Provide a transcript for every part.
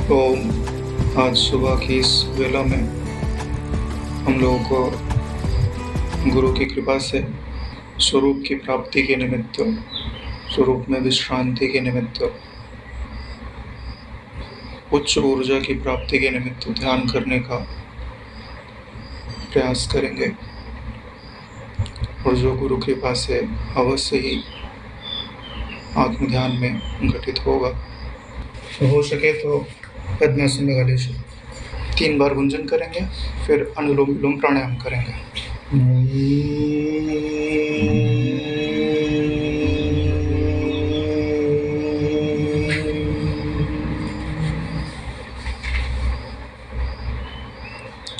ओम। आज सुबह की इस वेला में हम लोगों को गुरु की कृपा से स्वरूप की प्राप्ति के निमित्त, स्वरूप में विश्रांति के निमित्त, उच्च ऊर्जा की प्राप्ति के निमित्त ध्यान करने का प्रयास करेंगे और जो गुरु कृपा से अवश्य ही आत्म ध्यान में घटित होगा। हो सके तो पद्मासन लगा लीजिए। 3 बार गुंजन करेंगे, फिर अनुलोम विलोम प्राणायाम करेंगे।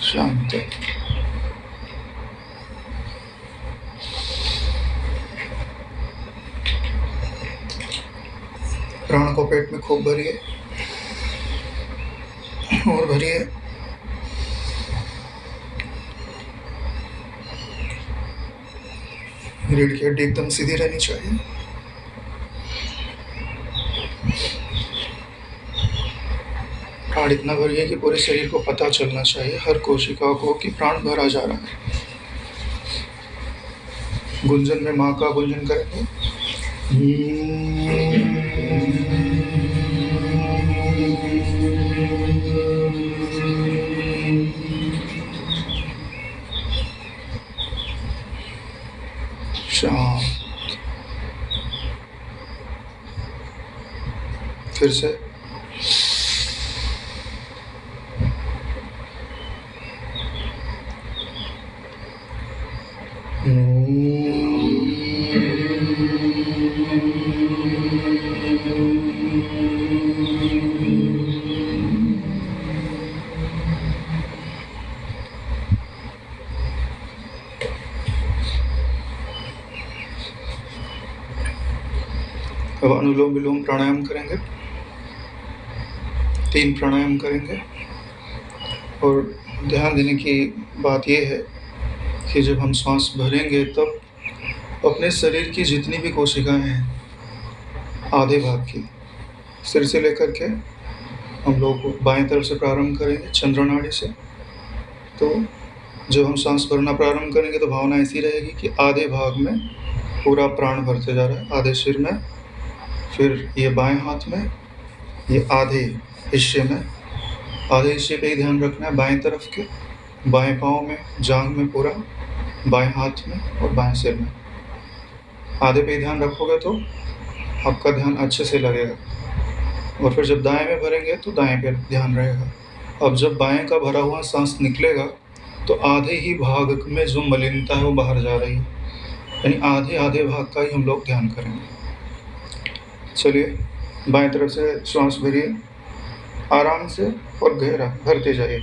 शांत। प्राण को पेट में खूब भरिए और भरिए। रीढ़ की हड्डी एकदम सीधी रहनी चाहिए। प्राण इतना भरिए कि पूरे शरीर को पता चलना चाहिए, हर कोशिका को, कि प्राण भरा जा रहा है। गुंजन में माँ का गुंजन करेंगे। शांत। फिर से अब अनुलोम विलोम प्राणायाम करेंगे। 3 प्राणायाम करेंगे और ध्यान देने की बात यह है कि जब हम श्वास भरेंगे तब अपने शरीर की जितनी भी कोशिकाएं हैं, आधे भाग की, सिर से लेकर के हम लोग बाएं तरफ से प्रारंभ करेंगे चंद्र नाड़ी से। तो जब हम सांस भरना प्रारंभ करेंगे तो भावना ऐसी रहेगी कि आधे भाग में पूरा प्राण भरते जा रहा है, आधे सिर में, फिर ये बाएं हाथ में, ये आधे हिस्से में, आधे हिस्से पे ही ध्यान रखना है, बाएं तरफ के, बाएं पाँव में, जांघ में पूरा, बाएं हाथ में और बाएं सिर में। आधे पे ही ध्यान रखोगे तो आपका ध्यान अच्छे से लगेगा। और फिर जब दाएं में भरेंगे तो दाएं पे ध्यान रहेगा। अब जब बाएं का भरा हुआ सांस निकलेगा तो आधे ही भाग में जो मलिनता है वो बाहर जा रही है, यानी आधे आधे भाग का ही हम लोग ध्यान करेंगे। चलिए, बाएं तरफ से श्वास भरिए आराम से और गहरा भरते जाइए।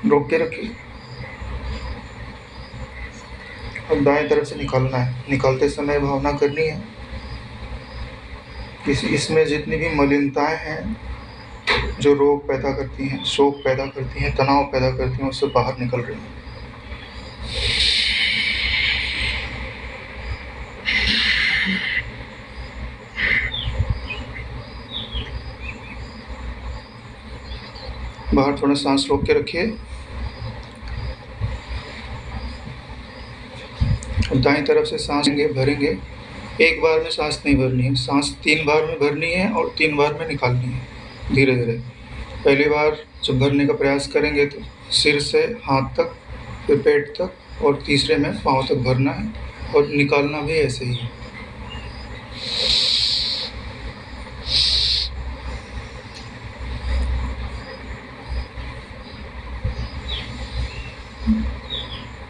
रोक के रखिए। अब दाएं तरफ से निकालना है। निकालते समय भावना करनी है कि इसमें जितनी भी मलिनताएं हैं जो रोग पैदा करती हैं, शोक पैदा करती हैं, तनाव पैदा करती हैं, उससे बाहर निकल रही हैं। बाहर थोड़ा सांस रोक के रखिए। दाएं तरफ से सांस भरेंगे। एक बार में सांस नहीं भरनी है, सांस 3 बार में भरनी है और 3 बार में निकालनी है, धीरे धीरे। पहली बार जब भरने का प्रयास करेंगे तो सिर से हाथ तक, फिर पेट तक, और तीसरे में पाँव तक भरना है और निकालना भी ऐसे ही है।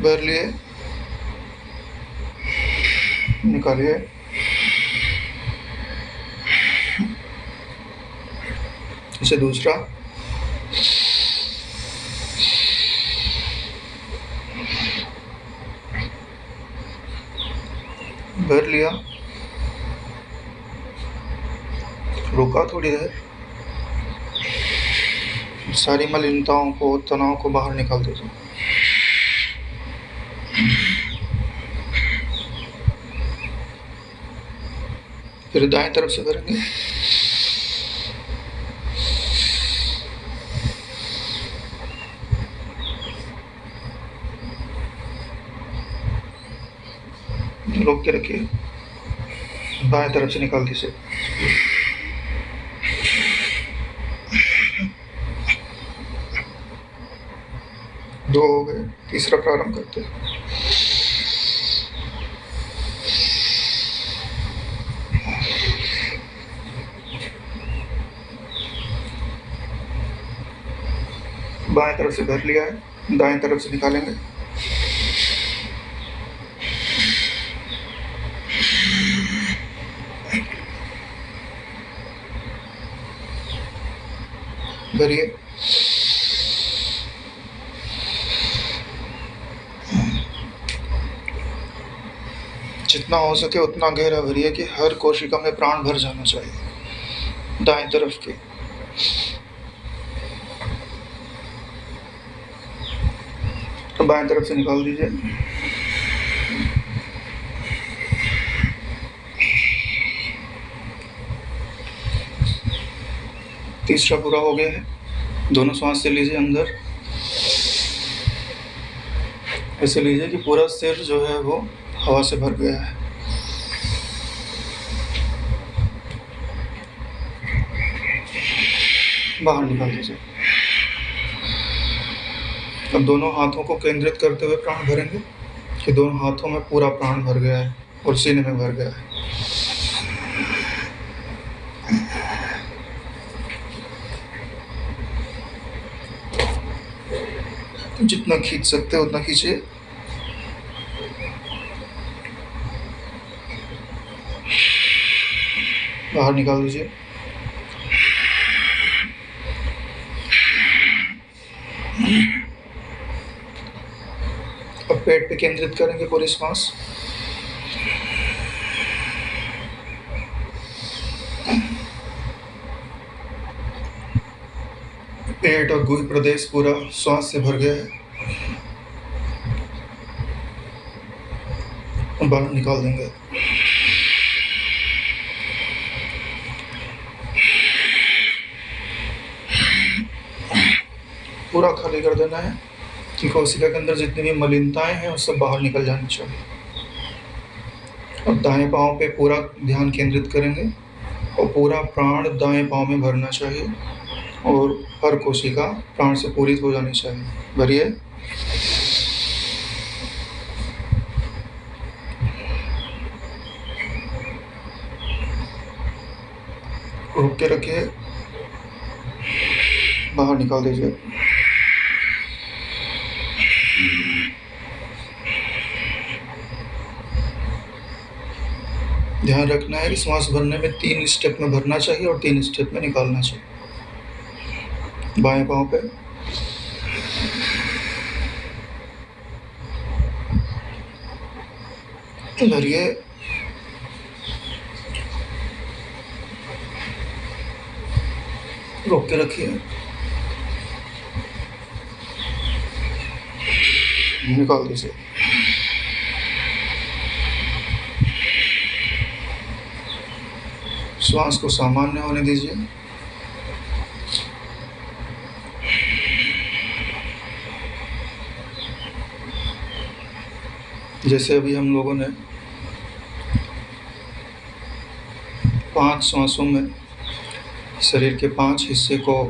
भर लिए, निकालिए। इसे दूसरा, भर लिया, रुका थोड़ी देर, सारी मलिनताओं को, तनाव को बाहर निकाल दीजिए। फिर दाएं तरफ से भरेंगे। रोक के रखिए, बाएं तरफ से निकाल दीजिए। दो हो गए, तीसरा प्रारंभ करते हैं। बाएं तरफ से भर लिया है, दाएं तरफ से निकालेंगे। भरिए। जितना हो सके उतना गहरा भरिए कि हर कोशिका में प्राण भर जाना चाहिए। दाएं तरफ की। तो बाएं तरफ से निकाल दीजिए। तीसरा पूरा हो गया है। दोनों सांस से लीजिए अंदर। ऐसे लीजिए कि पूरा सिर जो है वो हवा से भर गया है। बाहर निकाल दीजिए। अब दोनों हाथों को केंद्रित करते हुए प्राण भरेंगे कि दोनों हाथों में पूरा प्राण भर गया है और सीने में भर गया है। जितना खींच सकते उतना खींचिए। बाहर निकाल दीजिए। अब पेट पे केंद्रित करेंगे पूरी सांस। पेट और गुह प्रदेश पूरा सांस से भर गया है। बाहर निकाल देंगे। पूरा खाली कर देना है कि कोशिका के अंदर जितनी भी मलिनताएं हैं वो सब बाहर निकल जानी चाहिए। अब दाएं पांव पे पूरा ध्यान केंद्रित करेंगे और पूरा प्राण दाएं पांव में भरना चाहिए और हर कोशिका प्राण से पूरित हो जानी चाहिए। भरिए। रोक के रखिए। बाहर निकाल दीजिए। ध्यान रखना है कि सांस भरने में 3 स्टेप में भरना चाहिए और 3 स्टेप में निकालना चाहिए। बाएं पांव पे भरिए। रोक के रखिए। निकाल दीजिए। श्वास को सामान्य होने दीजिए। जैसे अभी हम लोगों ने 5 सांसों में शरीर के 5 हिस्से को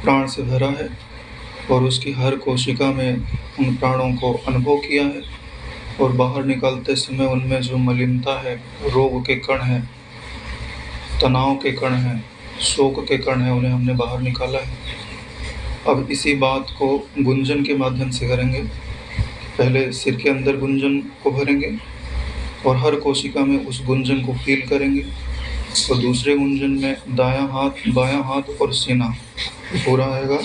प्राण से भरा है और उसकी हर कोशिका में उन प्राणों को अनुभव किया है और बाहर निकालते समय उनमें जो मलिनता है, रोग के कण हैं, तनाव के कण हैं, शोक के कण हैं, उन्हें हमने बाहर निकाला है। अब इसी बात को गुंजन के माध्यम से करेंगे। पहले सिर के अंदर गुंजन को भरेंगे और हर कोशिका में उस गुंजन को फील करेंगे और दूसरे गुंजन में दायां हाथ, बायां हाथ और सीना पूरा आएगा।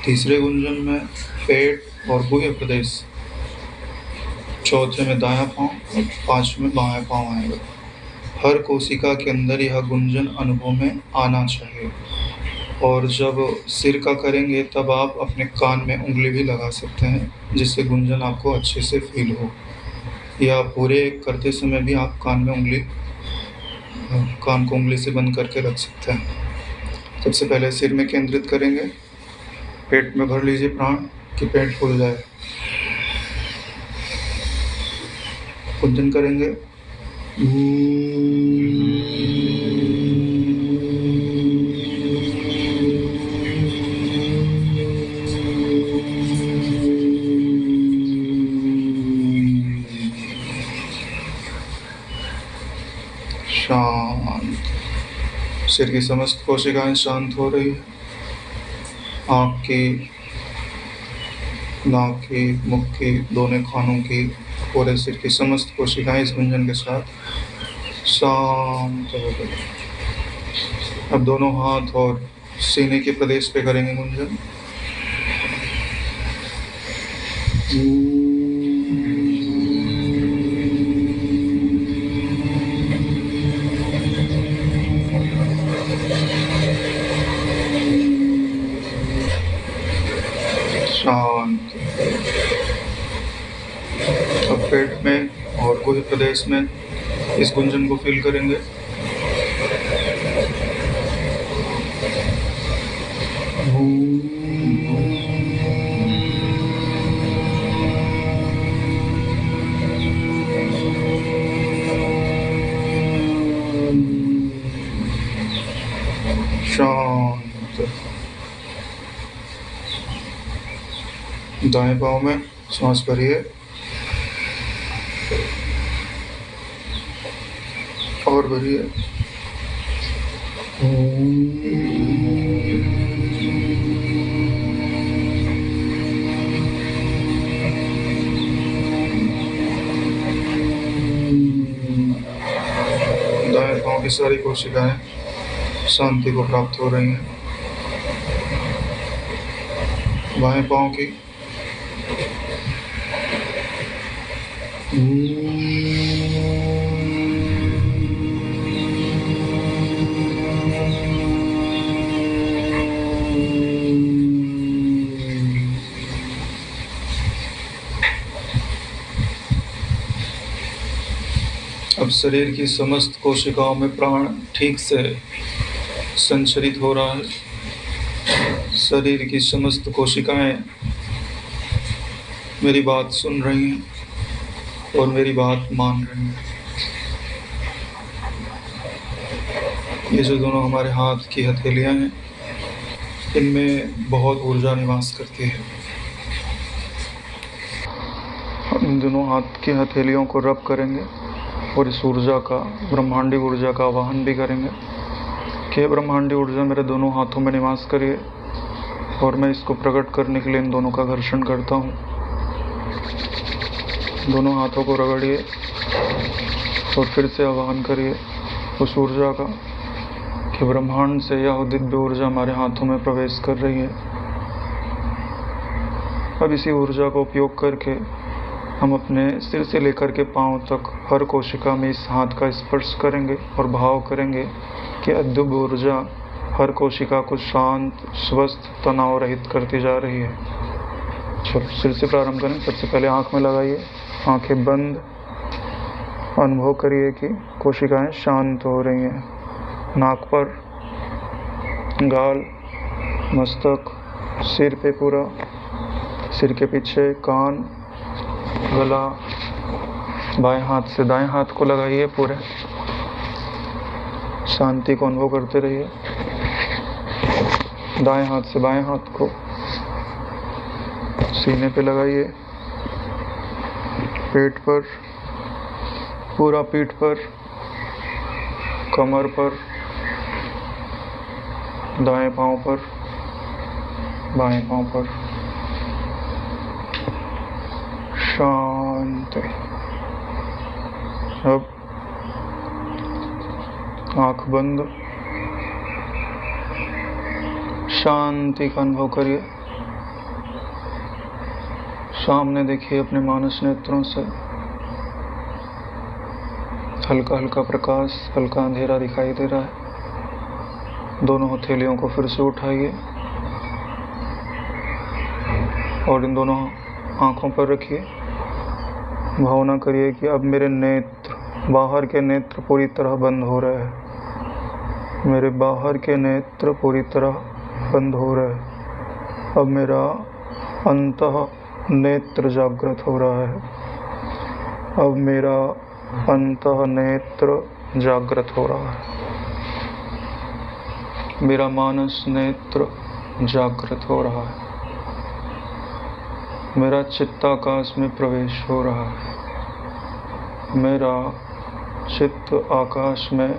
तीसरे गुंजन में पेट और गुह्य प्रदेश, चौथे में दायां पांव और 5वें में बायां पांव आएगा। हर कोशिका के अंदर यह गुंजन अनुभव में आना चाहिए। और जब सिर का करेंगे तब आप अपने कान में उँगली भी लगा सकते हैं, जिससे गुंजन आपको अच्छे से फ़ील हो। या पूरे करते समय भी आप कान को उँगली से बंद करके रख सकते हैं। सबसे पहले सिर में केंद्रित करेंगे, पेट में भर लीजिए प्राण कि पेट फूल जाए। गुंजन करेंगे। शांत। सिर की समस्त कोशिकाएं शांत हो रही है। आँख की, नाक की, मुख की, दोनों कानों की, पूरे सिर की समस्त कोशिकाएं इस गुंजन के साथ शांत हो गई। अब दोनों हाथ और सीने के प्रदेश पे करेंगे गुंजन। शांत। अब पेट में और गुह्य प्रदेश में इस गुंजन को फील करेंगे। शांत। दाएं पाँव में सांस भरिए और भरिए। दाएं पाँव की सारी कोशिकाएं शांति को प्राप्त हो रही हैं। बाएं पाँव की। अब शरीर की समस्त कोशिकाओं में प्राण ठीक से संचरित हो रहा है। शरीर की समस्त कोशिकाएं मेरी बात सुन रही हैं और मेरी बात मान रही हैं। ये जो दोनों हमारे हाथ की हथेलियां हैं, इनमें बहुत ऊर्जा निवास करती है। हम इन दोनों हाथ की हथेलियों को रब करेंगे और इस ऊर्जा का, ब्रह्मांडी ऊर्जा का आवाहन भी करेंगे कि ब्रह्मांडी ऊर्जा मेरे दोनों हाथों में निवास करिए, और मैं इसको प्रकट करने के लिए इन दोनों का घर्षण करता हूँ। दोनों हाथों को रगड़िए और फिर से आवाहन करिए उस ऊर्जा का कि ब्रह्मांड से यह दिव्य ऊर्जा हमारे हाथों में प्रवेश कर रही है। अब इसी ऊर्जा का उपयोग करके हम अपने सिर से लेकर के पांव तक हर कोशिका में इस हाथ का स्पर्श करेंगे और भाव करेंगे कि अद्भुत ऊर्जा हर कोशिका को शांत, स्वस्थ, तनाव रहित करती जा रही है। चलो सिर से प्रारंभ करें। सबसे पहले आँख में लगाइए, आंखें बंद। अनुभव करिए कि कोशिकाएं शांत हो रही हैं। नाक पर, गाल, मस्तक, सिर पे पूरा, सिर के पीछे कान, गला। बाएं हाथ से दाएं हाथ को लगाइए, पूरे शांति को अनुभव करते रहिए। दाएं हाथ से बाएं हाथ को सीने पे लगाइए, पेट पर, पूरा पीठ पर, कमर पर, दाएं पांव पर, बाएं पांव पर। शांति। अब आँख बंद, शांति का अनुभव करिए। सामने देखिए अपने मानस नेत्रों से, हल्का हल्का प्रकाश, हल्का अंधेरा दिखाई दे रहा है। दोनों हथेलियों को फिर से उठाइए और इन दोनों आँखों पर रखिए। भावना करिए कि अब मेरे नेत्र, बाहर के नेत्र पूरी तरह बंद हो रहे हैं। मेरे बाहर के नेत्र पूरी तरह बंद हो रहे हैं। अब मेरा अंतः नेत्र जागृत हो रहा है। अब मेरा अंतः नेत्र जागृत हो रहा है। मेरा मानस नेत्र जागृत हो रहा है। मेरा चित्ताकाश में प्रवेश हो रहा है। मेरा चित्त आकाश में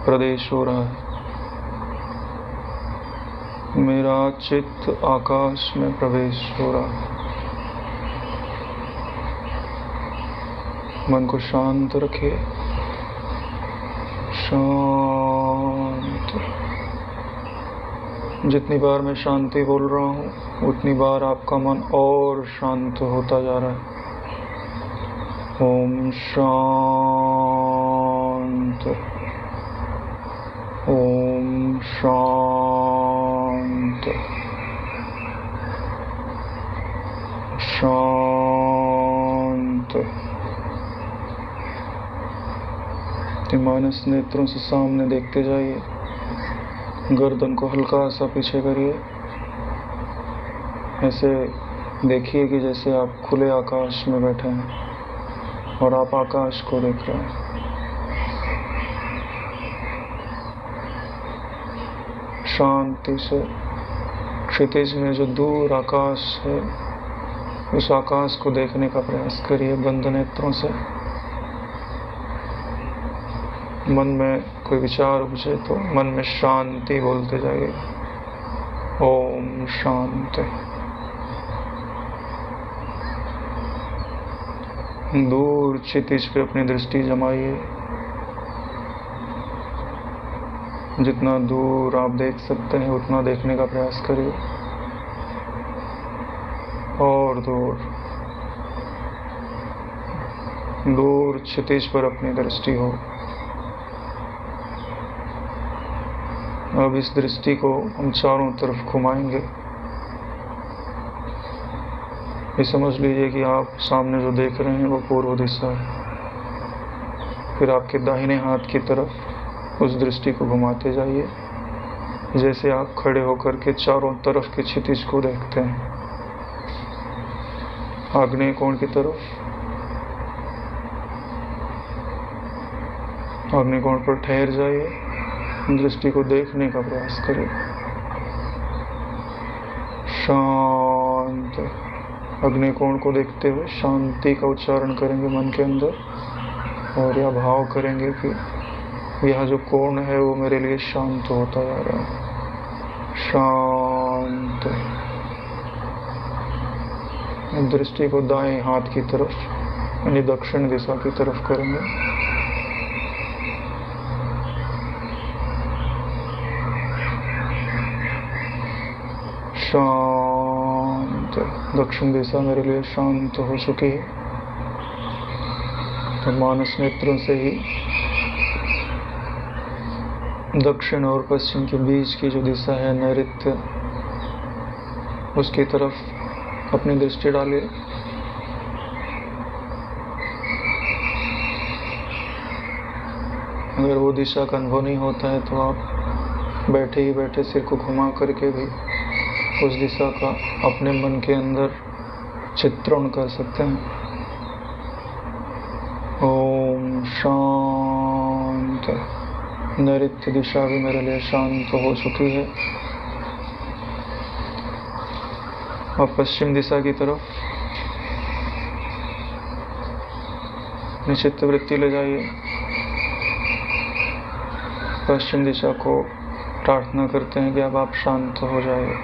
प्रवेश हो रहा है। मेरा चित्त आकाश में प्रवेश हो रहा है। मन को शांत रखिए। शांत। जितनी बार मैं शांति बोल रहा हूँ उतनी बार आपका मन और शांत होता जा रहा है। ओम शांत। ओम शांत। शांत। मानस नेत्रों से सामने देखते जाइए। गर्दन को हल्का सा पीछे करिए। ऐसे देखिए कि जैसे आप खुले आकाश में बैठे हैं और आप आकाश को देख रहे हैं। शांति से क्षितिज में जो दूर आकाश है उस आकाश को देखने का प्रयास करिए बंद नेत्रों से। मन में कोई विचार उपजे तो मन में शांति बोलते जाइए। ओम शांति। दूर क्षितिज पे अपनी दृष्टि जमाइए। जितना दूर आप देख सकते हैं उतना देखने का प्रयास करिए। और दूर दूर क्षितिज पर अपनी दृष्टि हो। अब इस दृष्टि को हम चारों तरफ घुमाएंगे। ये समझ लीजिए कि आप सामने जो देख रहे हैं वो पूर्व दिशा है। फिर आपके दाहिने हाथ की तरफ उस दृष्टि को घुमाते जाइए जैसे आप खड़े होकर के चारों तरफ के क्षितिज को देखते हैं। आग्नेय कोण की तरफ, आग्नेय कोण पर ठहर जाइए। दृष्टि को देखने का प्रयास करें। शांत। अग्नि कोण को देखते हुए शांति का उच्चारण करेंगे मन के अंदर और यह भाव करेंगे कि यह जो कोण है वो मेरे लिए शांत होता जा रहा है। शांत। दृष्टि को दाएं हाथ की तरफ यानी दक्षिण दिशा की तरफ करेंगे। शांत। दक्षिण दिशा मेरे लिए शांत हो चुकी है। तो मानस नेत्रों से ही दक्षिण और पश्चिम के बीच की जो दिशा है नैऋत्य, उसकी तरफ अपनी दृष्टि डालिए। अगर वो दिशा का अनुभव नहीं होता है तो आप बैठे ही बैठे सिर को घुमा करके भी उस दिशा का अपने मन के अंदर चित्रण कर सकते हैं। ओम शांत। नैऋत्य दिशा भी मेरे लिए शांत हो चुकी है। अब पश्चिम दिशा की तरफ निश्चित वृत्ति ले जाइए। पश्चिम दिशा को प्रार्थना करते हैं कि अब आप शांत हो जाइए।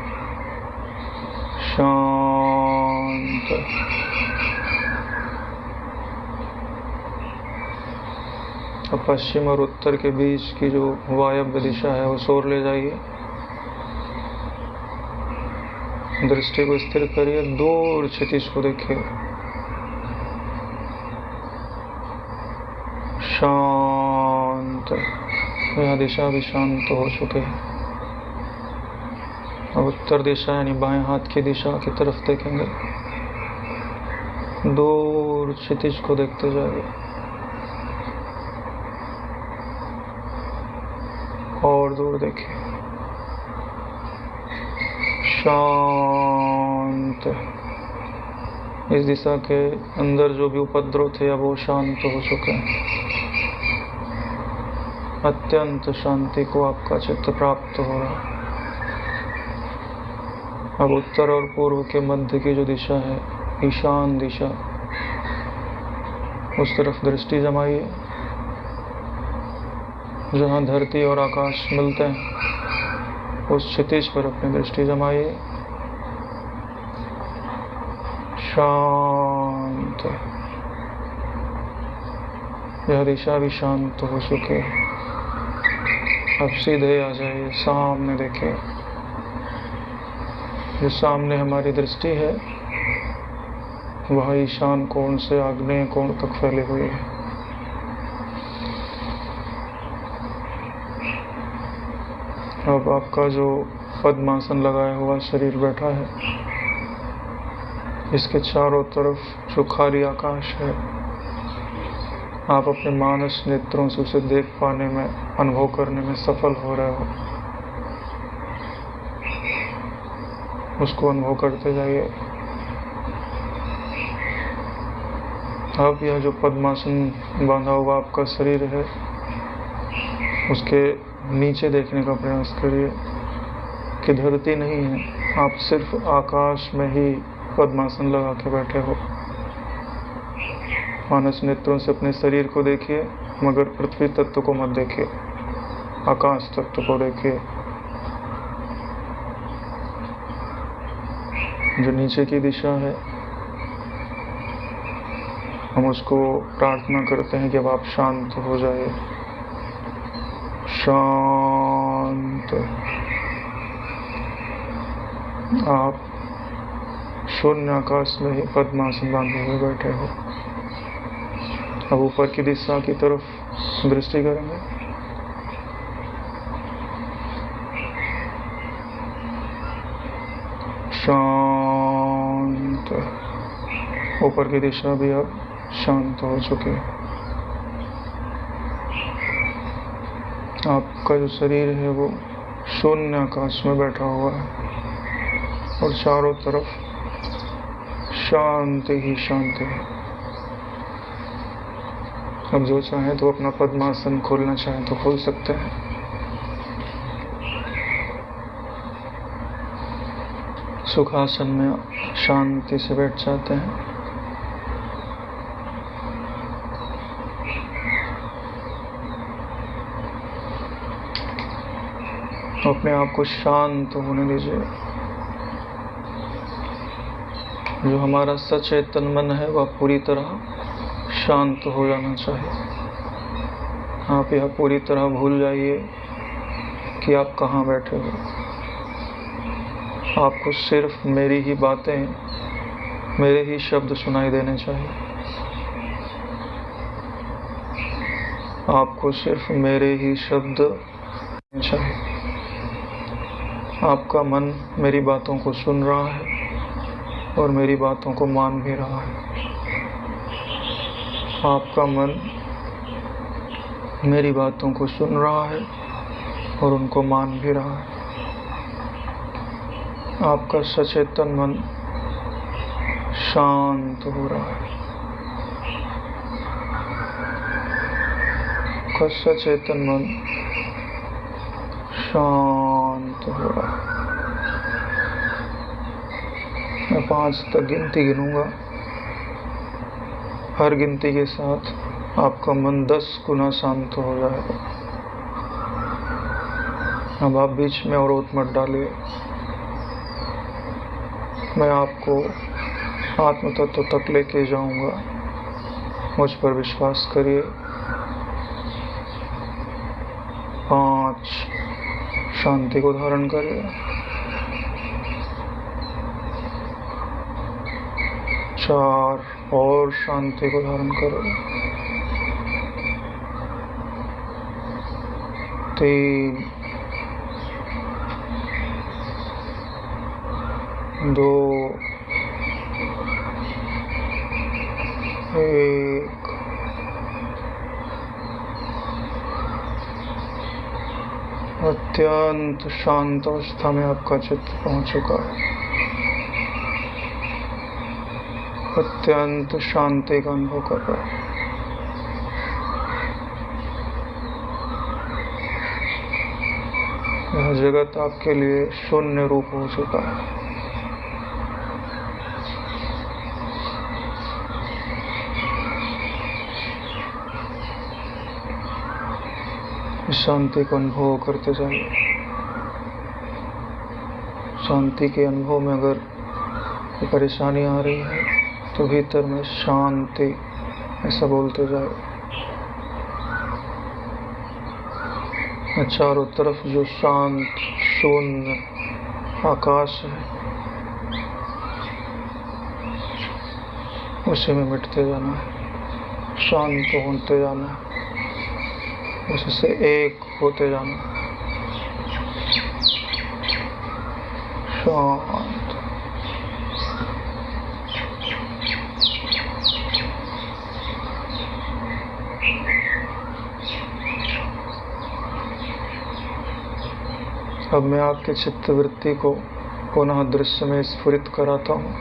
शांत। अब पश्चिम और उत्तर के बीच की जो वायव्य दिशा है उस ओर ले जाइए। दृष्टि को स्थिर करिए। दूर क्षितिज को देखिए। शांत। यह दिशा भी शांत हो चुकी है। अब उत्तर दिशा यानी बाएं हाथ की दिशा की तरफ देखेंगे। दूर क्षितिज को देखते जाइए और दूर देखिए। शांत। इस दिशा के अंदर जो भी उपद्रव थे अब वो शांत हो चुके हैं। अत्यंत शांति को आपका चित्त प्राप्त हो रहा है। अब उत्तर और पूर्व के मध्य की जो दिशा है, ईशान दिशा, उस तरफ दृष्टि जमाइए। जहाँ धरती और आकाश मिलते हैं उस क्षितिज पर अपनी दृष्टि जमाइए। शांत। यह दिशा भी शांत हो चुकी है। अब सीधे आ जाइए, सामने देखिए। जो सामने हमारी दृष्टि है वह ईशान कोण से आग्नेय कोण तक फैली हुई है। अब आपका जो पद्मासन लगाया हुआ शरीर बैठा है, इसके चारों तरफ जो खाली आकाश है, आप अपने मानस नेत्रों से उसे देख पाने में, अनुभव करने में सफल हो रहे हो। उसको अनुभव करते जाइए। अब यह जो पद्मासन बांधा हुआ आपका शरीर है, उसके नीचे देखने का प्रयास करिए कि धरती नहीं है, आप सिर्फ आकाश में ही पद्मासन लगा के बैठे हो। मानस नेत्रों से अपने शरीर को देखिए, मगर पृथ्वी तत्व को मत देखिए, आकाश तत्व को देखिए। जो नीचे की दिशा है, हम उसको प्रार्थना करते हैं कि अब आप शांत हो जाए। शांत। आप शून्य आकाश में ही पद्मासन बांधे हुए बैठे हो। अब ऊपर की दिशा की तरफ दृष्टि करेंगे। शांत। ऊपर की दिशा भी अब शांत हो चुकी है। आपका जो शरीर है वो शून्य आकाश में बैठा हुआ है और चारों तरफ शांति ही शांति है। अब जो चाहें तो अपना पद्मासन खोलना चाहें तो खोल सकते हैं। सुखासन में शांति से बैठ जाते हैं। अपने आप को शांत होने दीजिए। जो हमारा सचेतन मन है वह पूरी तरह शांत हो जाना चाहिए। आप यह पूरी तरह भूल जाइए कि आप कहाँ बैठे हो। आपको सिर्फ मेरी ही बातें, मेरे ही शब्द सुनाई देने चाहिए। आपको सिर्फ मेरे ही शब्द सुनने चाहिए। आपका मन मेरी बातों को सुन रहा है और मेरी बातों को मान भी रहा है। आपका मन मेरी बातों को सुन रहा है और उनको मान भी रहा है। आपका सचेतन मन शांत हो रहा है। आपका सचेतन मन शांत हो रहा है। मैं 5 तक गिनती गिनूंगा। हर गिनती के साथ आपका मन 10 गुना शांत हो जाएगा। अब आप बीच में अवरोध मत डालिए। मैं आपको आत्म तत्व तक लेके जाऊंगा। मुझ पर विश्वास करिए। 5 शांति को धारण करिए। 4 और शांति को धारण करिए। 3 दो, एक। अत्यंत शांत अवस्था में आपका चित्त पहुंच चुका है। अत्यंत शांति का अनुभव कर रहा है। यह जगत आपके लिए शून्य रूप हो चुका है। शांति को अनुभव करते जाइए। शांति के अनुभव में अगर परेशानी आ रही है तो भीतर में शांति ऐसा बोलते जाए। चारों तरफ जो शांत शून्य आकाश है उसी में मिटते जाना है, शांत होते जाना है, उससे एक होते जाना है। शांत। अब मैं आपके चित्तवृत्ति को पुनः दृश्य में स्फुरित कराता हूँ,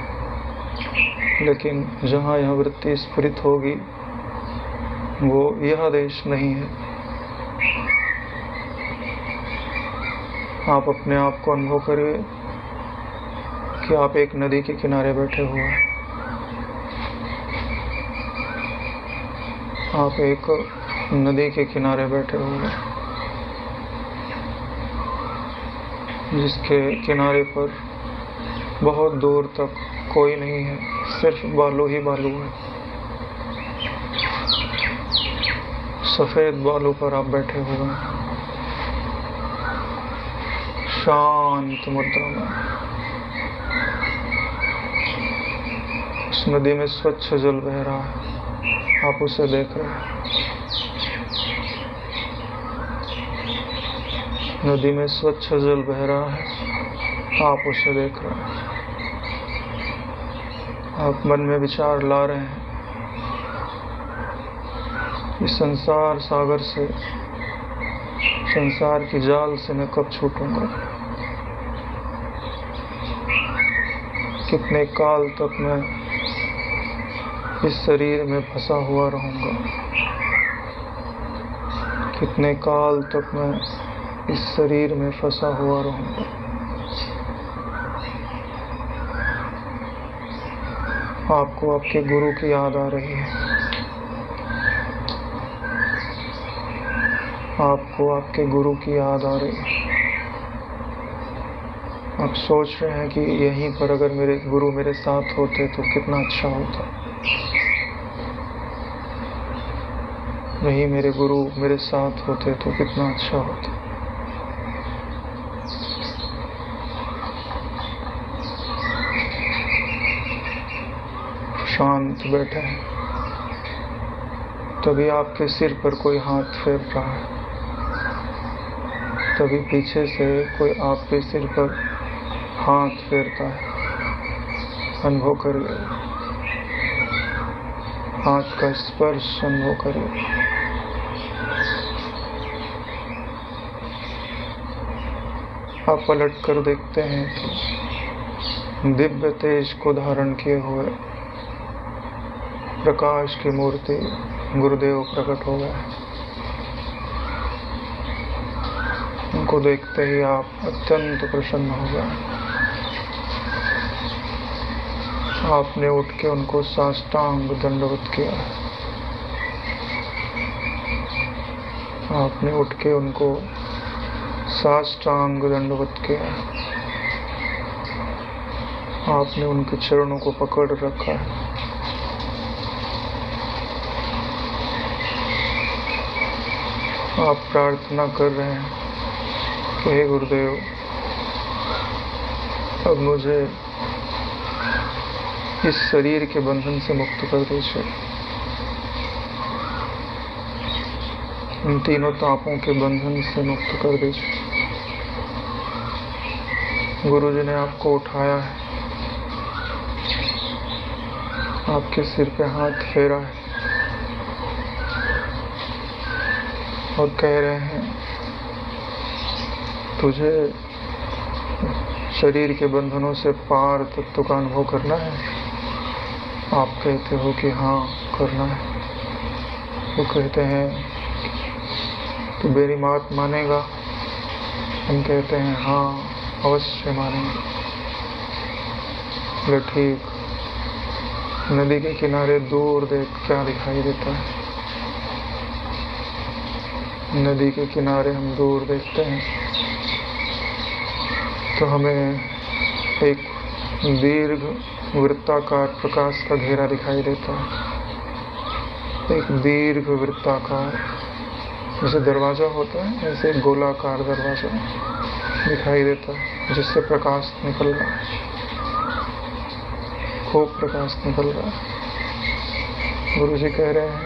लेकिन जहाँ यह वृत्ति स्फुरित होगी वो यह देश नहीं है। आप अपने आप को अनुभव करिए कि आप एक नदी के किनारे बैठे हुए हैं। आप एक नदी के किनारे बैठे हुए हैं जिसके किनारे पर बहुत दूर तक कोई नहीं है, सिर्फ बालू ही बालू है। सफेद बालू पर आप बैठे हुए हैं, शांत मुद्रा में। उस नदी में स्वच्छ जल बह रहा है, आप उसे देख रहे हैं। नदी में स्वच्छ जल बह रहा है, आप उसे देख रहे हैं। आप मन में विचार ला रहे हैं, इस संसार सागर से, संसार की जाल से मैं कब छूटूंगा? कितने काल तक मैं इस शरीर में फंसा हुआ रहूंगा? कितने काल तक मैं इस शरीर में फंसा हुआ रहूंगा? आपको आपके गुरु की याद आ रही है। आपको आपके गुरु की याद आ रही है। आप सोच रहे हैं कि यहीं पर अगर मेरे गुरु मेरे साथ होते तो कितना अच्छा होता। यहीं मेरे गुरु मेरे साथ होते तो कितना अच्छा होता। शांत बैठे हैं, तभी आपके सिर पर कोई हाथ फेर रहा है, तभी पीछे से कोई आपके सिर पर हाथ फेरता है। अनुभव करिए, हाथ का स्पर्श अनुभव करिए। आप पलट कर देखते हैं कि दिव्य तेज को धारण किए हुए प्रकाश की मूर्ति गुरुदेव प्रकट हो गए। उनको देखते ही आप अत्यंत प्रसन्न हो गए। आपने उठ के उनको साष्टांग दंडवत किया। आपने उठ के उनको साष्टांग दंडवत किया। आपने उनके चरणों को पकड़ रखा है। आप प्रार्थना कर रहे हैं कि हे गुरुदेव, अब मुझे इस शरीर के बंधन से मुक्त कर दीजिए। इन तीनों तापों के बंधन से मुक्त कर दीजिए। गुरु जी ने आपको उठाया है, आपके सिर पे हाथ फेरा है और कह रहे हैं तुझे शरीर के बंधनों से पार तत्व का अनुभव करना है। आप कहते हो कि हाँ करना है। वो कहते हैं तू मेरी बात मानेगा। हम कहते हैं हाँ अवश्य मानेंगे। बोले ठीक। नदी के किनारे दूर देख क्या दिखाई देता है। नदी के किनारे हम दूर देखते हैं तो हमें एक दीर्घ वृत्ताकार प्रकाश का घेरा दिखाई देता है। एक दीर्घ वृत्ताकार जैसे दरवाजा होता है, ऐसे गोलाकार दरवाजा दिखाई देता है जिससे प्रकाश निकल रहा है, खूब प्रकाश निकल रहा है। गुरु जी कह रहे हैं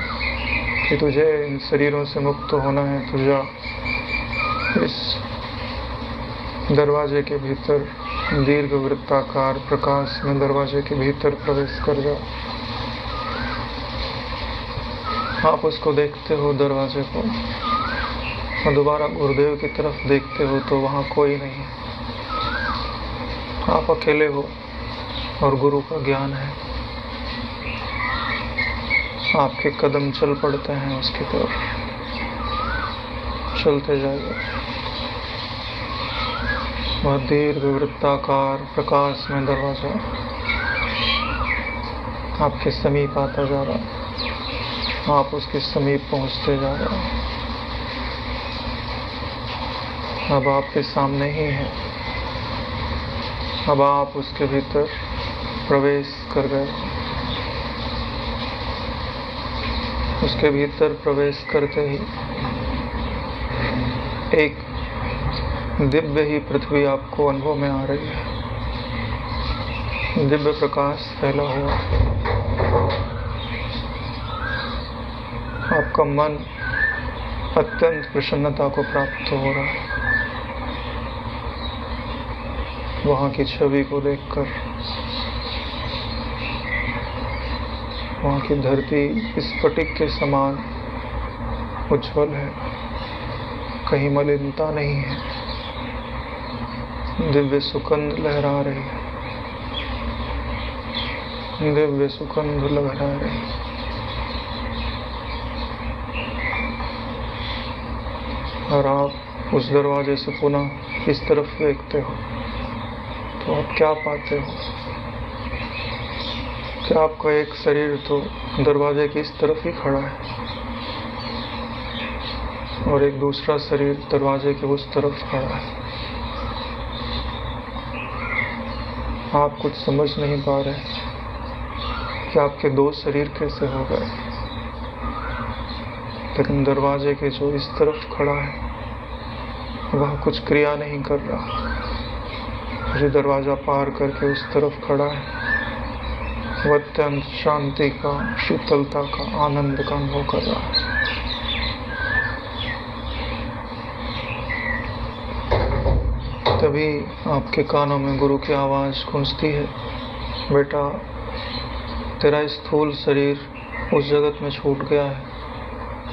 कि तुझे इन शरीरों से मुक्त होना है, तुझे इस दरवाजे के भीतर दीर्घ वृत्ताकार प्रकाश में दरवाजे के भीतर प्रवेश कर जाओ। आप उसको देखते हो दरवाजे को और दोबारा गुरुदेव की तरफ देखते हो तो वहाँ कोई नहीं। आप अकेले हो और गुरु का ज्ञान है। आपके कदम चल पड़ते हैं उसकी तरफ। चलते जाइए। वह दीर्घ वृत्ताकार प्रकाश में दरवाजा आपके समीप आता जा रहा है। आप उसके समीप पहुंचते जा रहे हैं। अब आपके सामने ही है। अब आप उसके भीतर प्रवेश कर गए। उसके भीतर प्रवेश करते ही एक दिव्य ही पृथ्वी आपको अनुभव में आ रही है। दिव्य प्रकाश फैला हुआ। आपका मन अत्यंत प्रसन्नता को प्राप्त हो रहा है वहाँ की छवि को देखकर। वहाँ की धरती स्फटिक के समान उज्ज्वल है, कहीं मलिनता नहीं है। दिव्य सुगंध लहरा रही है। दिव्य सुगंध लहरा रही है। और आप उस दरवाजे से पुनः इस तरफ देखते हो तो आप क्या पाते हो कि आपका एक शरीर तो दरवाजे की इस तरफ ही खड़ा है और एक दूसरा शरीर दरवाजे के उस तरफ खड़ा है। आप कुछ समझ नहीं पा रहे कि आपके दो शरीर कैसे हो गए, लेकिन दरवाजे के जो इस तरफ खड़ा है वह कुछ क्रिया नहीं कर रहा। जो दरवाजा पार करके उस तरफ खड़ा है वह अत्यंत शांति का, शीतलता का, आनंद का अनुभव कर रहा है। तभी आपके कानों में गुरु की आवाज़ गूंजती है, बेटा तेरा स्थूल शरीर उस जगत में छूट गया है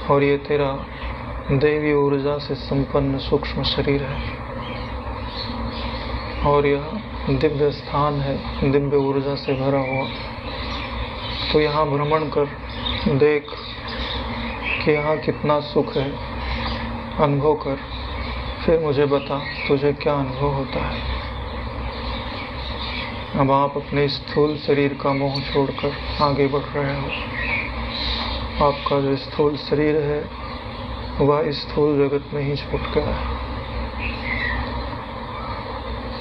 और ये तेरा दैवी ऊर्जा से संपन्न सूक्ष्म शरीर है और यह दिव्य स्थान है, दिव्य ऊर्जा से भरा हुआ। तो यहाँ भ्रमण कर देख कि यहाँ कितना सुख है, अनुभव कर, फिर मुझे बता तुझे क्या अनुभव होता है। अब आप अपने स्थूल शरीर का मोह छोड़कर आगे बढ़ रहे हो। आपका जो स्थूल शरीर है वह स्थूल जगत में ही छूट गया है।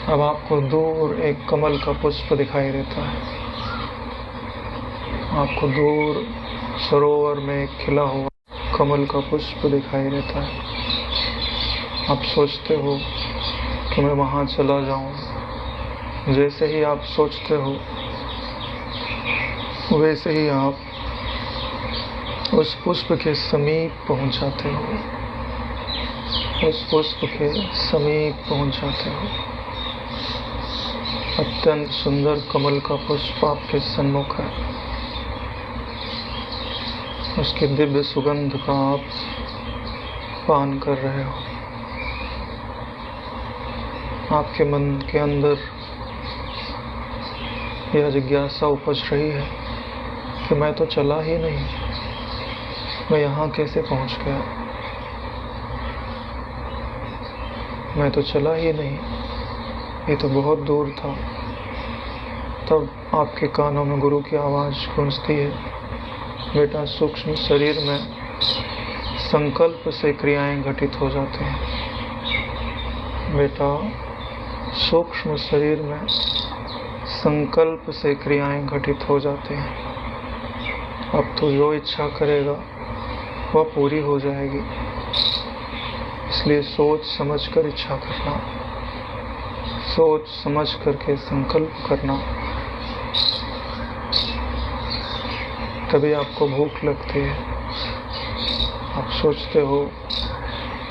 अब आपको दूर एक कमल का पुष्प दिखाई देता है। आपको दूर सरोवर में खिला हुआ कमल का पुष्प दिखाई देता है। आप सोचते हो कि मैं वहाँ चला जाऊँ। जैसे ही आप सोचते हो वैसे ही आप उस पुष्प के समीप पहुँच जाते हो। उस पुष्प के समीप पहुँच जाते हो। अत्यंत सुंदर कमल का पुष्प आपके सन्मुख है। उसकी दिव्य सुगंध का आप पान कर रहे हो। आपके मन के अंदर यह जिज्ञासा उपज रही है कि मैं तो चला ही नहीं, मैं यहाँ कैसे पहुँच गया, मैं तो चला ही नहीं, ये तो बहुत दूर था। तब आपके कानों में गुरु की आवाज़ गूंजती है, बेटा सूक्ष्म शरीर में संकल्प से क्रियाएं घटित हो जाते हैं। बेटा सूक्ष्म शरीर में संकल्प से क्रियाएं घटित हो जाते हैं। अब तो जो इच्छा करेगा वह पूरी हो जाएगी, इसलिए सोच समझ कर इच्छा करना, सोच समझ करके संकल्प करना, तभी आपको भूख लगती है। आप सोचते हो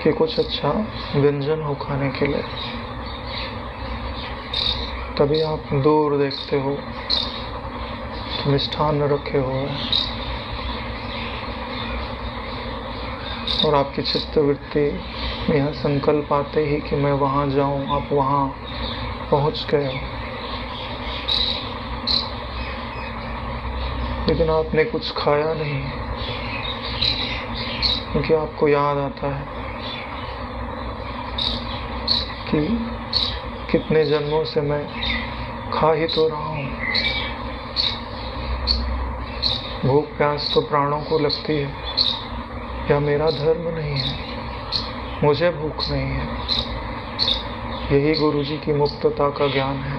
कि कुछ अच्छा व्यंजन हो खाने के लिए, तभी आप दूर देखते हो कि मिष्ठान्न रखे हुए हैं और आपकी चित्तवृत्ति में यह संकल्प आते ही कि मैं वहाँ जाऊँ, आप वहाँ पहुँच गए हो। लेकिन आपने कुछ खाया नहीं, क्योंकि आपको याद आता है कि कितने जन्मों से मैं खा ही तो रहा हूँ। भूख प्यास तो प्राणों को लगती है, यह मेरा धर्म नहीं है, मुझे भूख नहीं है। यही गुरुजी की मुक्तता का ज्ञान है।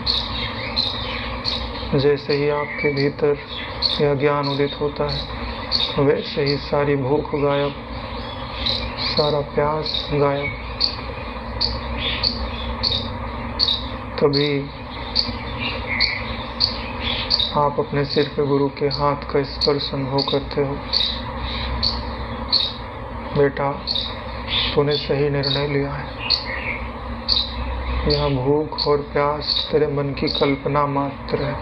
जैसे ही आपके भीतर यह ज्ञान उदित होता है, वैसे ही सारी भूख गायब, सारा प्यास गायब। तभी आप अपने सिर पे गुरु के हाथ का स्पर्श अनुभव करते हो। बेटा तूने सही निर्णय लिया है, यह भूख और प्यास तेरे मन की कल्पना मात्र है।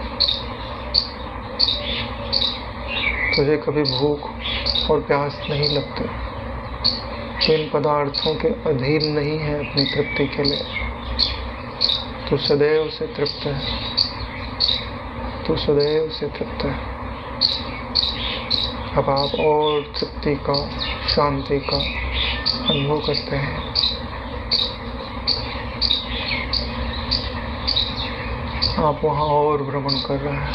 तुझे कभी भूख और प्यास नहीं लगते, तो इन पदार्थों के अधीन नहीं है अपनी तृप्ति के लिए। तू सदैव से तृप्त है, तू सदैव से तृप्त है। अब आप और तृप्ति का, शांति का अनुभव करते हैं। आप वहाँ और भ्रमण कर रहे हैं।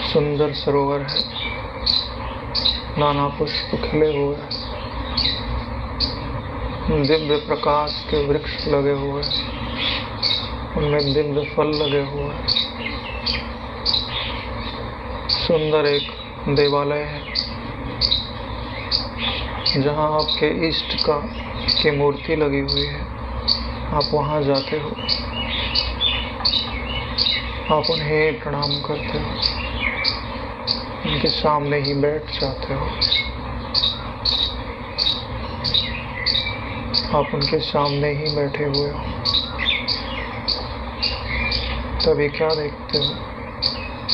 सुंदर सरोवर है, नाना पुष्प खिले हुए हैं, दिव्य प्रकाश के वृक्ष लगे हुए हैं, उनमें दिव्य फल लगे हुए हैं। सुंदर एक देवालय है, जहाँ आपके इष्ट की मूर्ति लगी हुई है। आप वहाँ जाते हो, आप उन्हें प्रणाम करते हो, उनके सामने ही बैठ जाते हो। आप उनके सामने ही बैठे हुए हो। तभी क्या देखते हो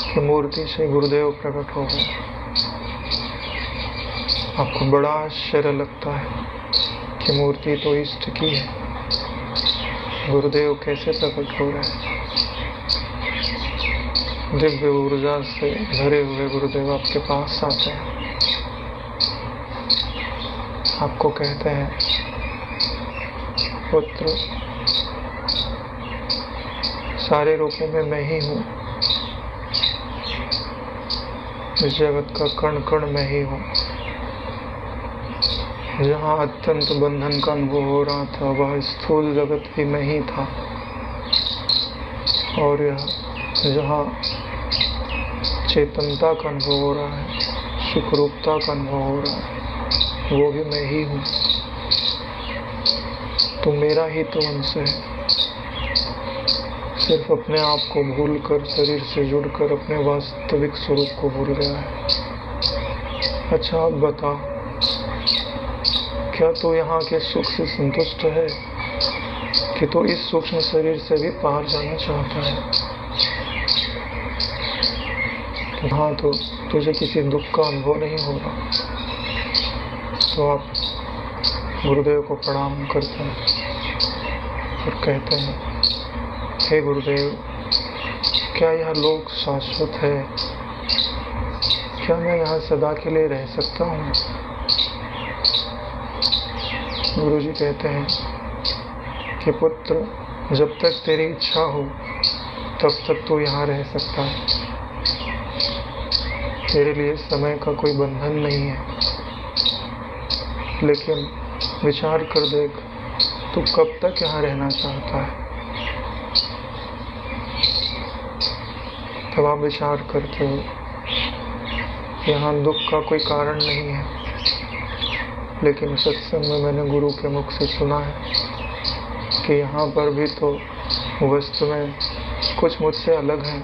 कि मूर्ति से गुरुदेव प्रकट हो गए। आपको बड़ा आश्चर्य लगता है कि मूर्ति तो इष्ट की है, गुरुदेव कैसे प्रकट हो रहे हैं। दिव्य ऊर्जा से भरे हुए गुरुदेव आपके पास आते हैं, आपको कहते हैं, पुत्र सारे रूपों में मैं ही हूँ, इस जगत का कण कण मैं ही हूँ। जहाँ अत्यंत बंधन का अनुभव हो रहा था, वह स्थूल जगत भी मैं ही था, और यह जहाँ चेतनता का अनुभव हो रहा है, सुखरूपता का अनुभव हो रहा है, वो भी मैं ही हूँ। तो मेरा ही तो अंश है। सिर्फ अपने आप को भूलकर, शरीर से जुड़कर अपने वास्तविक स्वरूप को भूल गया है। अच्छा अब बता, क्या तू यहाँ के सुख से संतुष्ट है कि तू इस सूक्ष्म शरीर से भी पार जाना चाहता है? कि हाँ तो तुझे किसी दुख का अनुभव नहीं हो रहा, तो आप गुरुदेव को प्रणाम करते हैं और कहते हैं, हे गुरुदेव, क्या यह लोक शाश्वत है? क्या मैं यहाँ सदा के लिए रह सकता हूँ? गुरु जी कहते हैं कि पुत्र, जब तक तेरी इच्छा हो तब तक तू यहाँ रह सकता है। तेरे लिए समय का कोई बंधन नहीं है, लेकिन विचार कर देख, तू कब तक यहाँ रहना चाहता है। तब आप विचार करते हो, यहाँ दुख का कोई कारण नहीं है, लेकिन सत्संग में मैंने गुरु के मुख से सुना है कि यहाँ पर भी तो वस्तु में कुछ मुझसे अलग हैं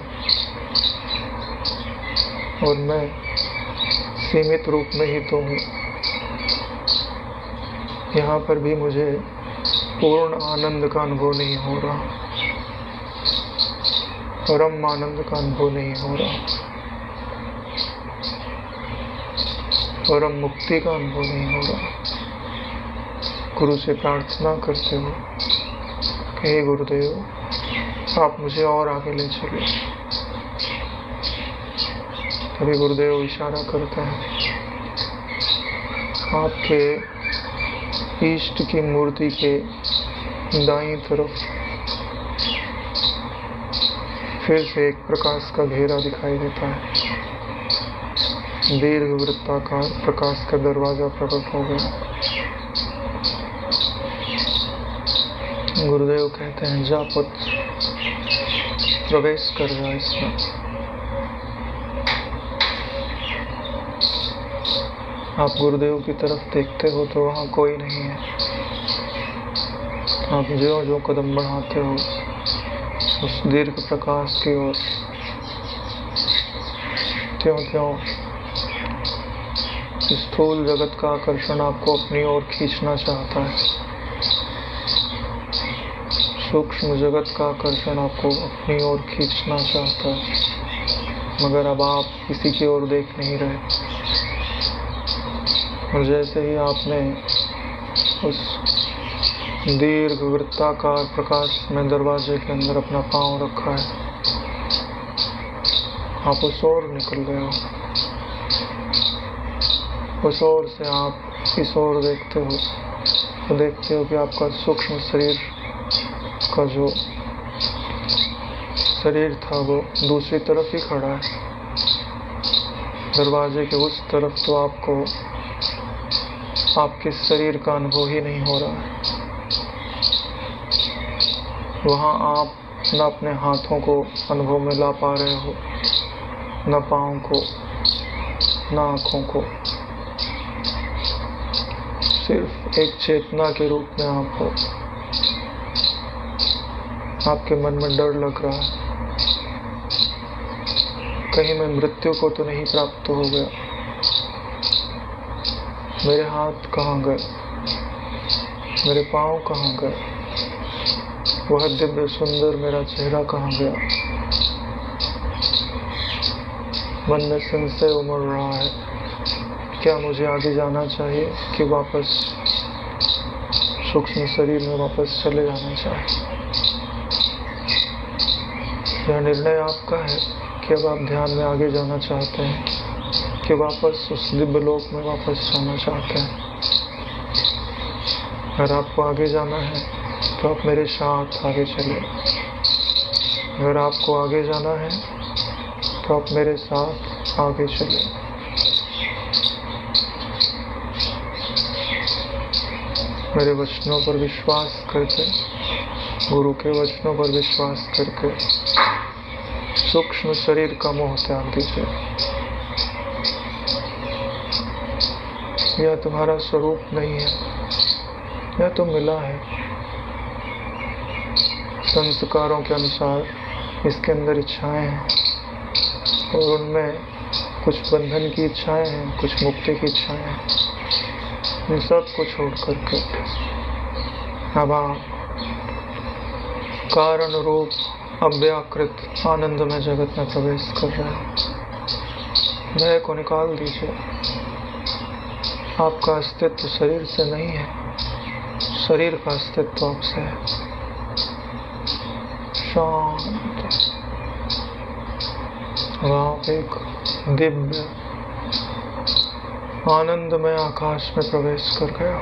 और मैं सीमित रूप में ही तो हूँ। यहाँ पर भी मुझे पूर्ण आनंद का अनुभव नहीं हो रहा, परम आनंद का अनुभव नहीं हो रहा, परम मुक्ति का अनुभव नहीं हो रहा। गुरु से प्रार्थना करते हो कि हे गुरुदेव, आप मुझे और आगे ले चलिए। तभी गुरुदेव इशारा करते हैं, आपके इष्ट की मूर्ति के दाईं तरफ फिर से एक प्रकाश का घेरा दिखाई देता है। दीर्घ वृत्ताकार प्रकाश का दरवाजा प्रकट हो गया। गुरुदेव कहते हैं, जा पुत्र, प्रवेश कर जा इसमें। आप गुरुदेव की तरफ देखते हो तो वहाँ कोई नहीं है। आप जो कदम बढ़ाते हो उस दीर्घ प्रकाश की ओर, त्यों स्थूल जगत का आकर्षण आपको अपनी ओर खींचना चाहता है। सूक्ष्म जगत का आकर्षण आपको अपनी ओर खींचना चाहता है, मगर अब आप किसी की ओर देख नहीं रहे। और जैसे ही आपने उस दीर्घ वृत्ताकार प्रकाश में दरवाजे के अंदर अपना पांव रखा है, आप उस ओर निकल गए हो। उस ओर से आप इस ओर देखते हो तो देखते हो कि आपका सूक्ष्म शरीर का जो शरीर था वो दूसरी तरफ ही खड़ा है। दरवाजे के उस तरफ तो आपको आपके शरीर का अनुभव ही नहीं हो रहा है। वहाँ आप न अपने हाथों को अनुभव में ला पा रहे हो, न पाँव को, न आँखों को। सिर्फ एक चेतना के रूप में आप हो। आपके मन में डर लग रहा है, कहीं मैं मृत्यु को तो नहीं प्राप्त हो गया। मेरे हाथ कहाँ गए, मेरे पाँव कहाँ गए, वह दिव्य सुंदर मेरा चेहरा कहाँ गया। मन में संशय उमड़ रहा है, क्या मुझे आगे जाना चाहिए कि वापस सूक्ष्म शरीर में वापस चले जाना चाहिए। यह निर्णय आपका है कि अब आप ध्यान में आगे जाना चाहते हैं कि वापस उस दिव्य लोक में वापस जाना चाहते हैं। अगर आपको आगे जाना है तो आप मेरे साथ आगे चलिए। अगर आपको आगे जाना है तो आप मेरे साथ आगे चलिए। मेरे वचनों पर विश्वास करके, गुरु के वचनों पर विश्वास करके सूक्ष्म शरीर का मोह त्याग दीजिए। यह तुम्हारा स्वरूप नहीं है, यह तो मिला है। संस्कारों के अनुसार इसके अंदर इच्छाएं हैं और उनमें कुछ बंधन की इच्छाएं हैं, कुछ मुक्ति की इच्छाएं हैं। इन सब को छोड़ करके अब आप कारण रूप अव्याकृत आनंदमय जगत में प्रवेश कर रहे हैं। भय को निकाल दीजिए। आपका अस्तित्व शरीर से नहीं है, शरीर का अस्तित्व आपसे है। शांत। आप एक दिव्य आनंदमय आकाश में प्रवेश कर गए हो,